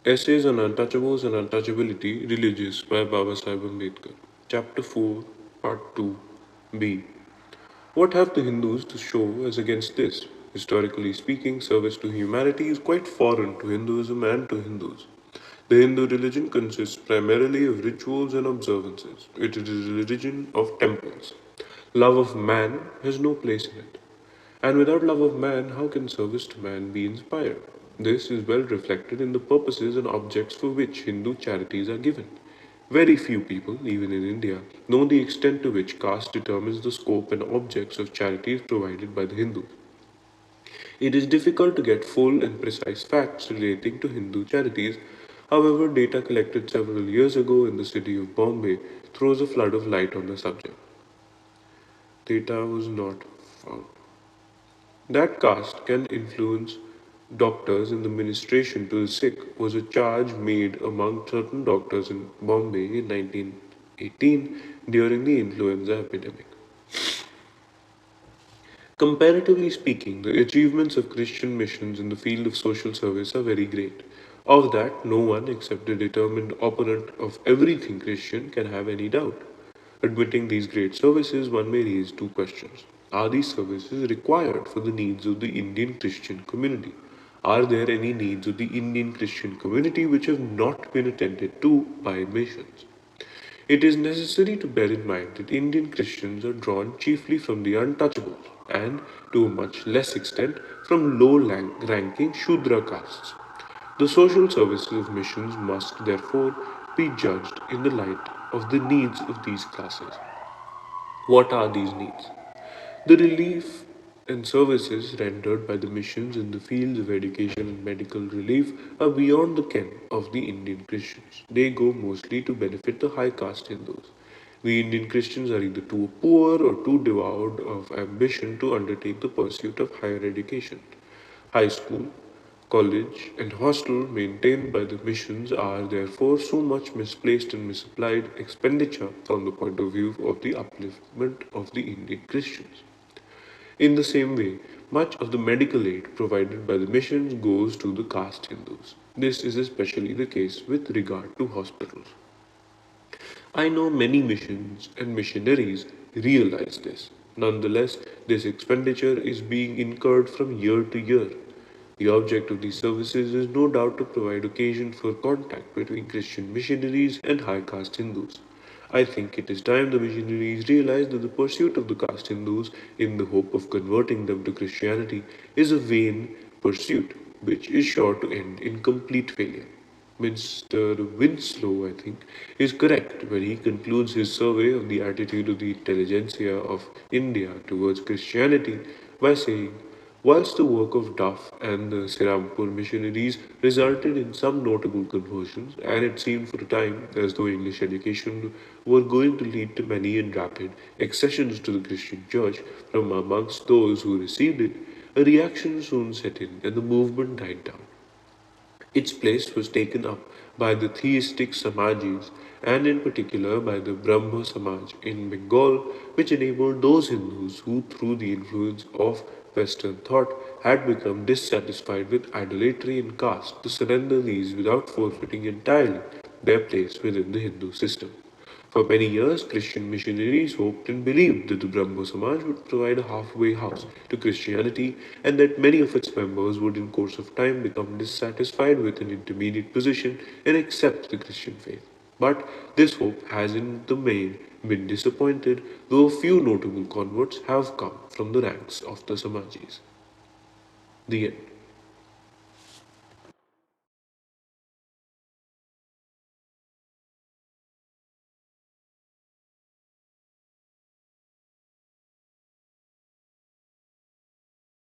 Essays on Untouchables and Untouchability Religious by Baba Sahib Ambedkar. Chapter 4, Part 2, B. What have the Hindus to show as against this? Historically speaking, service to humanity is quite foreign to Hinduism and to Hindus. The Hindu religion consists primarily of rituals and observances. It is a religion of temples. Love of man has no place in it. And without love of man, how can service to man be inspired? This is well reflected in the purposes and objects for which Hindu charities are given. Very few people, even in India, know the extent to which caste determines the scope and objects of charities provided by the Hindus. It is difficult to get full and precise facts relating to Hindu charities. However, data collected several years ago in the city of Bombay throws a flood of light on the subject. Data was not found. That caste can influence doctors in the ministration to the sick was a charge made among certain doctors in Bombay in 1918 during the influenza epidemic. Comparatively speaking, the achievements of Christian missions in the field of social service are very great. Of that, no one except a determined opponent of everything Christian can have any doubt. Admitting these great services, one may raise two questions. Are these services required for the needs of the Indian Christian community? Are there any needs of the Indian Christian community which have not been attended to by missions? It is necessary to bear in mind that Indian Christians are drawn chiefly from the untouchables and, to a much less extent, from low-ranking Shudra castes. The social services of missions must, therefore, be judged in the light of the needs of these classes. What are these needs? The relief and services rendered by the missions in the fields of education and medical relief are beyond the ken of the Indian Christians. They go mostly to benefit the high caste Hindus. The Indian Christians are either too poor or too devoid of ambition to undertake the pursuit of higher education. High school, college, and hostel maintained by the missions are therefore so much misplaced and misapplied expenditure from the point of view of the upliftment of the Indian Christians. In the same way, much of the medical aid provided by the missions goes to the caste Hindus. This is especially the case with regard to hospitals. I know many missions and missionaries realize this. Nonetheless, this expenditure is being incurred from year to year. The object of these services is no doubt to provide occasion for contact between Christian missionaries and high caste Hindus. I think it is time the missionaries realize that the pursuit of the caste Hindus in the hope of converting them to Christianity is a vain pursuit which is sure to end in complete failure. Mr. Winslow, I think, is correct when he concludes his survey of the attitude of the intelligentsia of India towards Christianity by saying, whilst the work of Duff and the Serampur missionaries resulted in some notable conversions, and it seemed for a time as though English education were going to lead to many and rapid accessions to the Christian Church from amongst those who received it, a reaction soon set in and the movement died down. Its place was taken up by the theistic Samajis and in particular by the Brahmo Samaj in Bengal, which enabled those Hindus who, through the influence of Western thought, had become dissatisfied with idolatry and caste to surrender these without forfeiting entirely their place within the Hindu system. For many years, Christian missionaries hoped and believed that the Brahmo Samaj would provide a halfway house to Christianity and that many of its members would in course of time become dissatisfied with an intermediate position and accept the Christian faith. But this hope has in the main been disappointed, though a few notable converts have come from the ranks of the Samajis. The end.